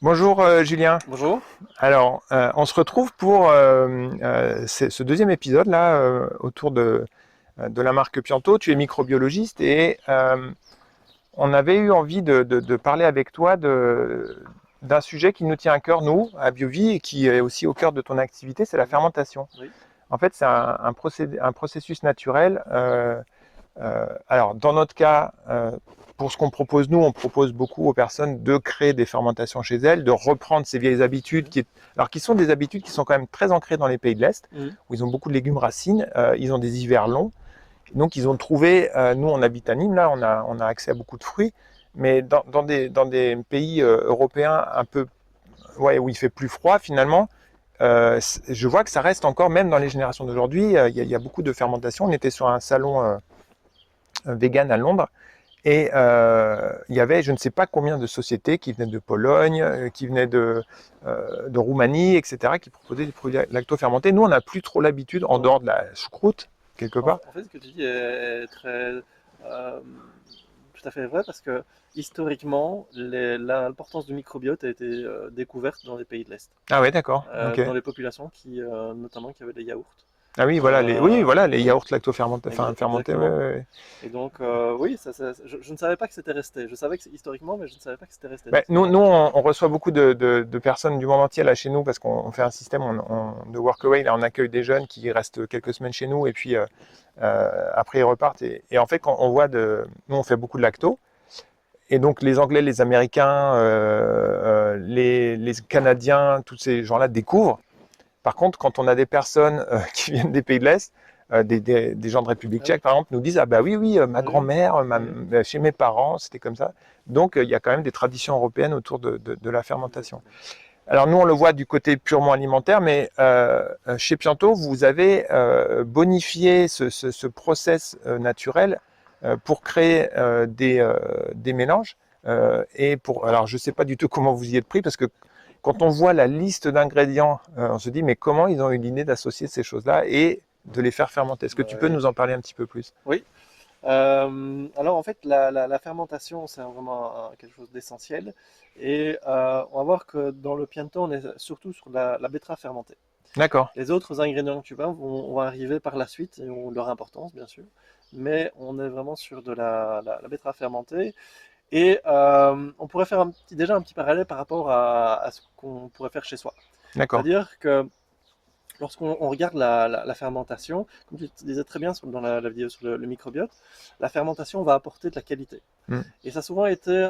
Bonjour Julien. Bonjour. Alors, on se retrouve pour ce deuxième épisode là autour de la marque Pianto. Tu es microbiologiste et on avait eu envie de parler avec toi d'un sujet qui nous tient à cœur, nous, à BioVie, et qui est aussi au cœur de ton activité, c'est la Mhm. fermentation. Oui. En fait, c'est un processus naturel. Alors, dans notre cas, pour ce qu'on propose, nous, on propose beaucoup aux personnes de créer des fermentations chez elles, de reprendre ces vieilles habitudes, Mhm. alors qui sont des habitudes qui sont quand même très ancrées dans les pays de l'Est, Mhm. où ils ont beaucoup de légumes racines, ils ont des hivers longs. Donc, ils ont trouvé, nous, on habite à Nîmes, là, on a accès à beaucoup de fruits, mais dans des pays européens un peu, ouais, où il fait plus froid, finalement, je vois que ça reste encore, même dans les générations d'aujourd'hui, il y a beaucoup de fermentation. On était sur un salon vegan à Londres. Et il y avait je ne sais pas combien de sociétés qui venaient de Pologne, qui venaient de Roumanie, etc., qui proposaient des produits lacto-fermentés. Nous, on n'a plus trop l'habitude, en Ouais. dehors de la choucroute, quelque part. En fait, ce que tu dis est très tout à fait vrai parce que historiquement, l'importance du microbiote a été découverte dans les pays de l'Est, Ah ouais, d'accord. Ok. dans les populations qui, notamment, qui avaient des yaourts. Ah oui, voilà, oui, Euh, voilà, les oui, yaourts lacto-fermentés, enfin, fermentés, ouais, exactement. ouais, ouais. Et donc, oui, je ne savais pas que c'était resté. Je savais que c'est historiquement, mais je ne savais pas que c'était resté, Ben, nous, effectivement. on reçoit beaucoup de personnes du monde entier là chez nous parce qu'on fait un système de workaway. Là, on accueille des jeunes qui restent quelques semaines chez nous et puis après ils repartent. Et en fait, quand on voit nous, on fait beaucoup de lacto. Et donc les Anglais, les Américains, les Canadiens, tous ces gens-là découvrent. Par contre, quand on a des personnes qui viennent des pays de l'Est, des gens de République Ah oui, tchèque par exemple, nous disent ah bah oui oui, ma oui, oui, grand-mère, oui, chez mes parents, c'était comme ça. Donc il y a quand même des traditions européennes autour de la fermentation. exactement. Alors nous on le voit du côté purement alimentaire, mais chez Pianto vous avez bonifié ce process naturel pour créer des mélanges. Alors je ne sais pas du tout comment vous y êtes pris parce que quand on voit la liste d'ingrédients, on se dit mais comment ils ont eu l'idée d'associer ces choses-là et de les faire fermenter. Est-ce que tu peux Oui. nous en parler un petit peu plus? Oui. Alors en fait, la fermentation, c'est vraiment quelque chose d'essentiel. Et on va voir que dans le Piento, on est surtout sur la betterave fermentée. D'accord. Les autres ingrédients que tu vois vont arriver par la suite et ont leur importance, bien sûr. Mais on est vraiment sur de la betterave fermentée. Et on pourrait faire déjà un petit parallèle par rapport à ce qu'on pourrait faire chez soi. D'accord. C'est-à-dire que lorsqu'on regarde la fermentation, comme tu disais très bien dans la vidéo sur le microbiote, la fermentation va apporter de la qualité. Mm. Et ça a souvent été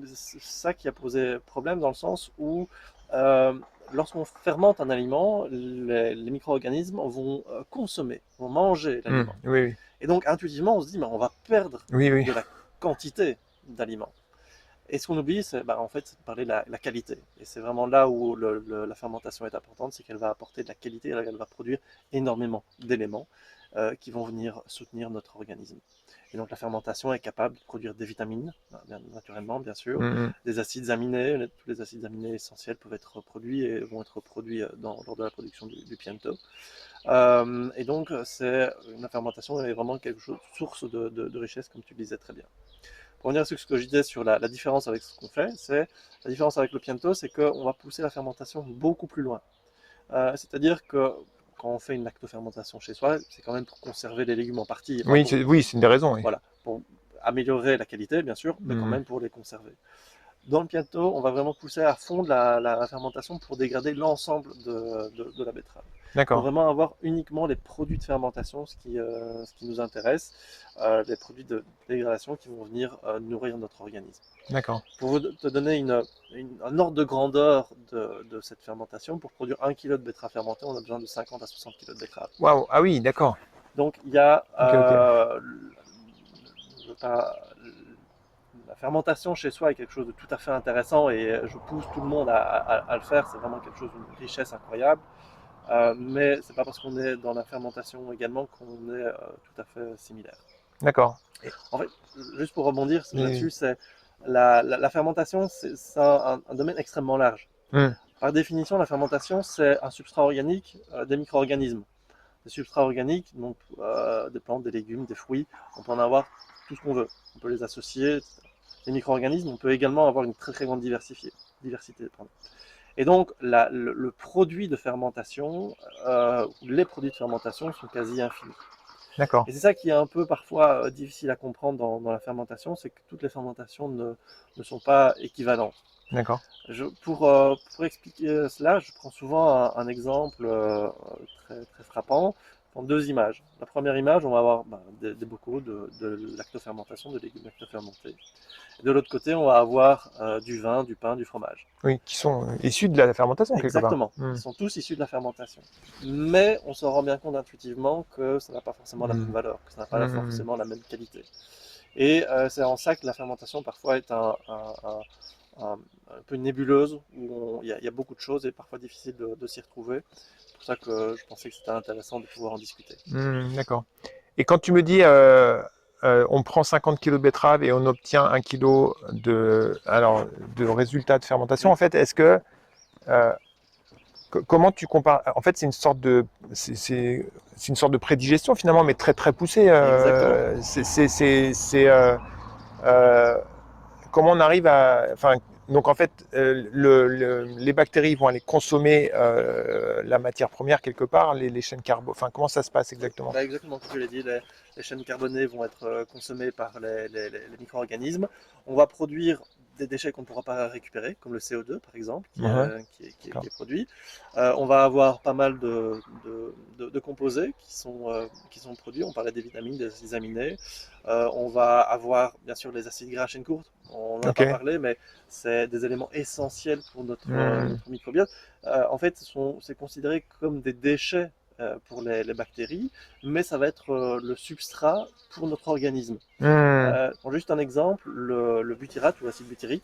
ça qui a posé problème dans le sens où euh, lorsqu'on fermente un aliment, les micro-organismes vont consommer, vont manger Mm. l'aliment. Oui, oui. Et donc intuitivement, on se dit, mais on va perdre Oui, oui. de la quantité d'aliments. Et ce qu'on oublie, c'est bah, en fait, c'est de parler de la qualité. Et c'est vraiment là où la fermentation est importante, c'est qu'elle va apporter de la qualité, elle va produire énormément d'éléments qui vont venir soutenir notre organisme. Et donc la fermentation est capable de produire des vitamines, naturellement bien sûr, Mm, mm. des acides aminés, tous les acides aminés essentiels peuvent être produits et vont être produits lors de la production du piento. Et donc la fermentation est vraiment quelque chose, source de richesse, comme tu le disais très bien. Pour revenir sur ce que je disais sur la différence avec ce qu'on fait, c'est la différence avec le piento, c'est qu'on va pousser la fermentation beaucoup plus loin. C'est-à-dire que quand on fait une lactofermentation chez soi, c'est quand même pour conserver les légumes en partie, enfin Oui, pour, oui, c'est une des raisons, oui. voilà, pour améliorer la qualité, bien sûr, mais quand Mm. même pour les conserver. Dans le piento, on va vraiment pousser à fond la fermentation pour dégrader l'ensemble de la betterave. Pour D'accord. vraiment avoir uniquement les produits de fermentation, ce qui nous intéresse, les produits de dégradation qui vont venir nourrir notre organisme. D'accord. Pour vous te donner un ordre de grandeur de cette fermentation, pour produire 1 kg de betterave fermentée, on a besoin de 50 à 60 kg de betterave. Waouh. Ah oui, d'accord. Donc il y a Ok, ok. la fermentation chez soi est quelque chose de tout à fait intéressant et je pousse tout le monde à le faire. C'est vraiment quelque chose d'une richesse incroyable. Mais c'est pas parce qu'on est dans la fermentation également qu'on est tout à fait similaire. D'accord. Et- En fait, juste pour rebondir et- là-dessus, c'est la fermentation, c'est un domaine extrêmement large. mm. Par définition, la fermentation, c'est un substrat organique des micro-organismes. Des substrats organiques, donc des plantes, des légumes, des fruits, on peut en avoir tout ce qu'on veut. On peut les associer, etc. Les micro-organismes, on peut également avoir une très très grande diversité. diversité, pardon. Et donc, le produit de fermentation, les produits de fermentation sont quasi infinis. D'accord, Et c'est ça qui est un peu parfois difficile à comprendre dans la fermentation, c'est que toutes les fermentations ne sont pas équivalentes. d'accord. Pour expliquer cela, je prends souvent un exemple très, très frappant. En deux images. La première image, on va avoir des bocaux de lactofermentation, de légumes lactofermentés. Et de l'autre côté, on va avoir du vin, du pain, du fromage. Oui, qui sont issus de la fermentation quelque part. Exactement. Ils sont tous issus de la fermentation. Mais on se rend bien compte intuitivement que ça n'a pas forcément la même Hmm. valeur, que ça n'a pas Hmm. forcément la même qualité. Et c'est en ça que la fermentation parfois est un peu nébuleuse, où il y a beaucoup de choses et parfois difficile de s'y retrouver. C'est pour ça que je pensais que c'était intéressant de pouvoir en discuter. D'accord. Et quand tu me dis on prend 50 kg de betterave et on obtient 1 kg de résultat de fermentation, Oui, en fait, est-ce que euh, comment tu compares? En fait, c'est une sorte de prédigestion finalement, mais très très poussée. exactement. Euh, comment on arrive à, enfin, donc en fait, les bactéries vont aller consommer la matière première quelque part, les chaînes carbo. Enfin, comment ça se passe Oui, exactement? bah exactement comme tu l'as dit, les chaînes carbonées vont être consommées par les micro-organismes. On va produire des déchets qu'on ne pourra pas récupérer, comme le CO2 par exemple, Mhm, qui d'accord. est produit. On va avoir pas mal de composés qui sont produits. On parlait des vitamines, des acides aminés. On va avoir bien sûr les acides gras à chaîne courte. On n'en a Ok. pas parlé, mais c'est des éléments essentiels pour Hmm. notre microbiote. En fait, c'est considéré comme des déchets pour les bactéries, mais ça va être le substrat pour notre organisme. Hmm. Pour juste un exemple, le butyrate ou l'acide butyrique,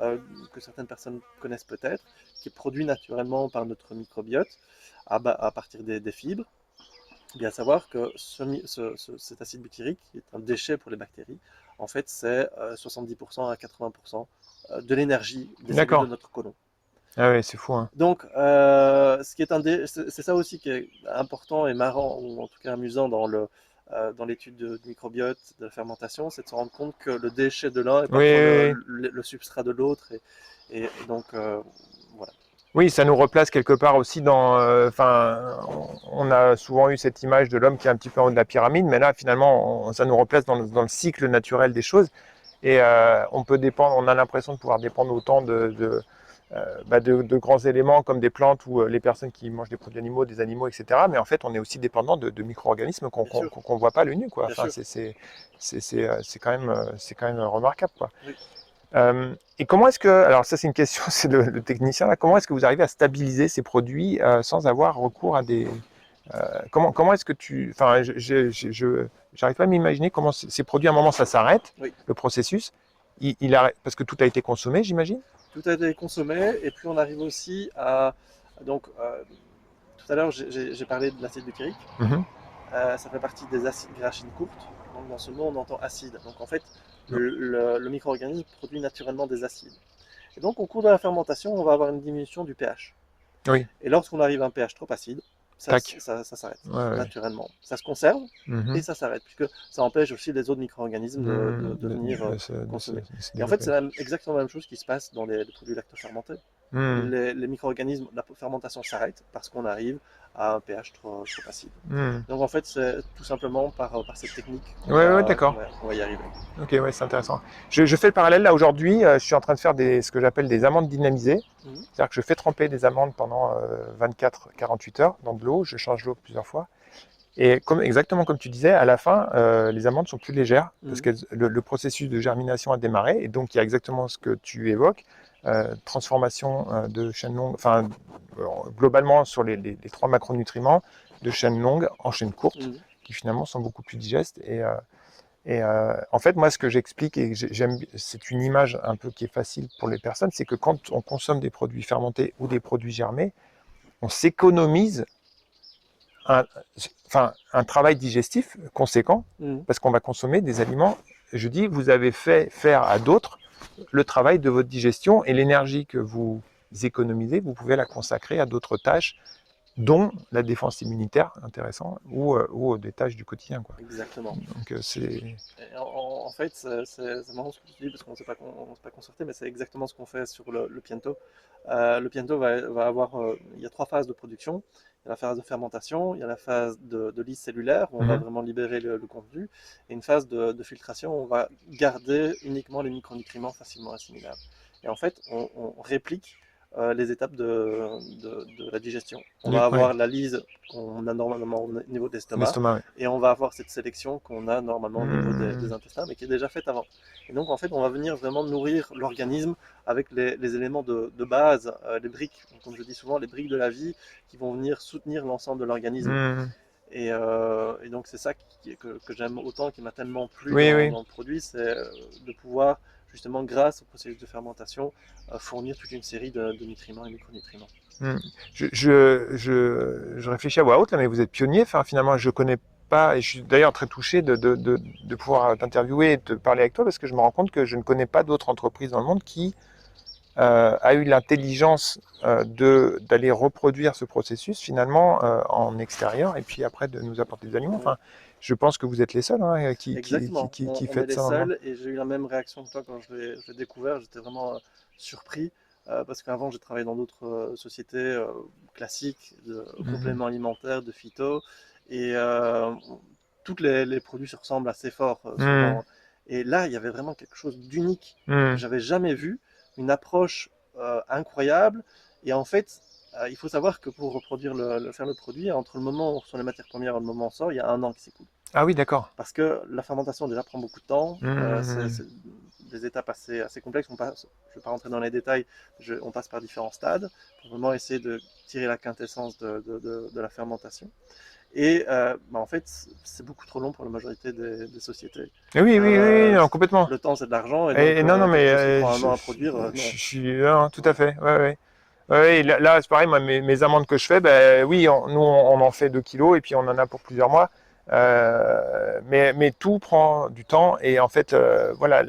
euh, que certaines personnes connaissent peut-être, qui est produit naturellement par notre microbiote à partir des fibres. Bien savoir que cet acide butyrique, qui est un déchet pour les bactéries, en fait, c'est 70% à 80% de l'énergie des cellules de D'accord. notre côlon. Ah ouais, c'est fou, hein. Donc, c'est ça aussi qui est important et marrant, ou en tout cas amusant dans l'étude du microbiote, de la fermentation, c'est de se rendre compte que le déchet de l'un est Oui, parfois oui, oui. le substrat de l'autre. Et donc, voilà. Oui, ça nous replace quelque part aussi dans. Enfin, on a souvent eu cette image de l'homme qui est un petit peu en haut de la pyramide, mais là, finalement, ça nous replace dans le cycle naturel des choses. Et on peut dépendre, on a l'impression de pouvoir dépendre autant de grands éléments comme des plantes ou les personnes qui mangent des produits animaux, des animaux, etc. Mais en fait, on est aussi dépendant de micro-organismes qu'on Bien sûr, voit pas à l'œil nu, quoi. bien Enfin, sûr. c'est quand même remarquable, quoi. Oui. Et comment est-ce que, alors ça c'est une question, c'est le technicien là, comment est-ce que vous arrivez à stabiliser ces produits sans avoir recours à des, comment est-ce que tu, enfin, j'arrive pas à m'imaginer comment ces produits à un moment ça s'arrête, Oui. le processus, il arrête parce que tout a été consommé, j'imagine. Tout a été consommé, et puis on arrive aussi à. Donc, tout à l'heure, j'ai parlé de l'acide butyrique. Mhm. Ça fait partie des acides gras à chaîne courte. Donc dans ce mot, on entend acide. Donc en fait, Non. le micro-organisme produit naturellement des acides. Et donc au cours de la fermentation, on va avoir une diminution du pH. Oui, Et lorsqu'on arrive à un pH trop acide, tac. ça s'arrête Ouais, ouais. naturellement. Ça se conserve et Mhm. ça s'arrête, puisque ça empêche aussi les autres micro-organismes de venir consommer. De se Et en fait, développer. c'est exactement la même chose qui se passe dans les produits lactofermentés. Mhm. Les micro-organismes, la fermentation s'arrête parce qu'on arrive à un pH trop acide. Mhm. Donc en fait, c'est tout simplement par cette technique Ouais, ouais, d'accord. on va y arriver. Ok, ouais, c'est intéressant. Je fais le parallèle là aujourd'hui. Je suis en train de faire ce que j'appelle des amandes dynamisées. Mhm. C'est-à-dire que je fais tremper des amandes pendant 24-48 heures dans de l'eau. Je change l'eau plusieurs fois. Et exactement comme tu disais, à la fin, les amandes sont plus légères parce Mhm. que le processus de germination a démarré. Et donc, il y a exactement ce que tu évoques. Transformation de chaînes longues, enfin, globalement sur les trois macronutriments, de chaînes longues en chaînes courtes, Mhm. qui finalement sont beaucoup plus digestes. Et en fait, moi, ce que j'explique, et j'aime, c'est une image un peu qui est facile pour les personnes, c'est que quand on consomme des produits fermentés ou des produits germés, on s'économise un, enfin, un travail digestif conséquent Mhm. parce qu'on va consommer des aliments. Je dis, vous avez fait faire à d'autres le travail de votre digestion et l'énergie que vous économisez, vous pouvez la consacrer à d'autres tâches dont la défense immunitaire, intéressant, ou des tâches du quotidien, quoi. Exactement. Donc c'est... Et en fait, c'est marrant ce que tu dis parce qu'on ne s'est pas concerté, mais c'est exactement ce qu'on fait sur le Piento. Le Piento va avoir, il y a trois phases de production. Il y a la phase de fermentation, il y a la phase de lyse cellulaire où on va Mhm. vraiment libérer le contenu, et une phase de filtration où on va garder uniquement les micronutriments facilement assimilables. Et en fait, on réplique les étapes de la digestion. On va Ouais, avoir la lyse qu'on a normalement au niveau de l'estomac, l'estomac, ouais. et on va avoir cette sélection qu'on a normalement au niveau des Mhm. intestins, mais qui est déjà faite avant. Et donc, en fait, on va venir vraiment nourrir l'organisme avec les éléments de base, les briques, comme je dis souvent, les briques de la vie qui vont venir soutenir l'ensemble de l'organisme. Mhm. Et donc, c'est ça que j'aime autant, qui m'a tellement plu Oui, oui. dans le produit, c'est de pouvoir, justement, grâce au processus de fermentation, fournir toute une série de nutriments et micronutriments. Mhm. Je réfléchis à voix haute, là, mais vous êtes pionnier. Enfin, finalement, je connais pas, et je suis d'ailleurs très touché de pouvoir t'interviewer et de parler avec toi, parce que je me rends compte que je ne connais pas d'autres entreprises dans le monde qui a eu l'intelligence d'aller reproduire ce processus finalement en extérieur et puis après de nous apporter des aliments. Oui. Enfin, je pense que vous êtes les seuls hein, Exactement, qui on est faites les ça dans le monde. seuls, et j'ai eu la même réaction que toi quand je l'ai découvert. J'étais vraiment surpris parce qu'avant j'ai travaillé dans d'autres sociétés classiques de Mhm. compléments alimentaires, de phyto, et tous les produits se ressemblent assez fort Mhm. souvent. Et là, il y avait vraiment quelque chose d'unique que Mhm. j'avais jamais vu, une approche incroyable. Et en fait, il faut savoir que pour reproduire faire le produit, entre le moment où on reçoit les matières premières et le moment où on sort, il y a un an qui s'écoule. Ah oui, d'accord. Parce que la fermentation déjà prend beaucoup de temps, Mhm. c'est des étapes assez complexes. Je ne vais pas rentrer dans les détails, on passe par différents stades pour vraiment essayer de tirer la quintessence de la fermentation. Et en fait, c'est beaucoup trop long pour la majorité des sociétés. Oui, oui, oui, Euh, non, complètement. le temps, c'est de l'argent, et Et donc non, non, mais quelque chose qui prend un an à produire, non. je suis non, tout à fait. Ouais, ouais. Ouais, et là, c'est pareil, moi, mes amandes que je fais, ben, oui, nous, on en fait 2 kilos et puis on en a pour plusieurs mois. Mais tout prend du temps et en fait, voilà.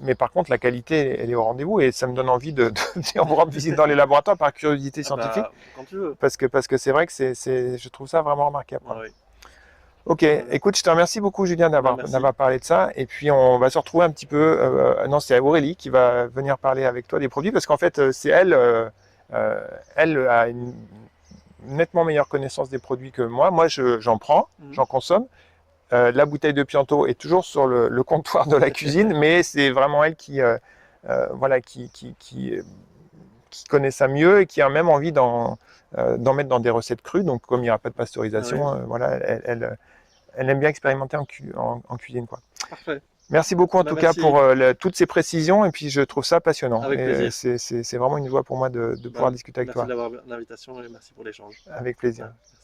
Mais par contre, la qualité, elle est au rendez-vous et ça me donne envie de vous rendre visite dans les laboratoires par curiosité Ah scientifique bah, quand tu veux. parce que c'est vrai que je trouve ça vraiment remarquable. Ah oui. Ok, Euh, écoute, je te remercie beaucoup, Julien, bah, merci. d'avoir parlé de ça. Et puis, on va se retrouver un petit peu. Non, c'est Aurélie qui va venir parler avec toi des produits parce qu'en fait, c'est elle. Elle a une nettement meilleure connaissance des produits que moi. Moi, j'en prends, Mhm. j'en consomme. La bouteille de Pianto est toujours sur le comptoir de la cuisine, mais c'est vraiment elle voilà, qui connaît ça mieux et qui a même envie d'en mettre dans des recettes crues. Donc, comme il n'y aura pas de Ah oui, pasteurisation, voilà, elle aime bien expérimenter en cuisine, quoi. parfait. Merci beaucoup en Bah, tout cas merci, pour toutes ces précisions et puis je trouve ça passionnant avec et plaisir. c'est vraiment une joie pour moi de Bah, pouvoir discuter avec merci toi. d'avoir l'invitation et merci pour l'échange. Avec plaisir. Ah, merci.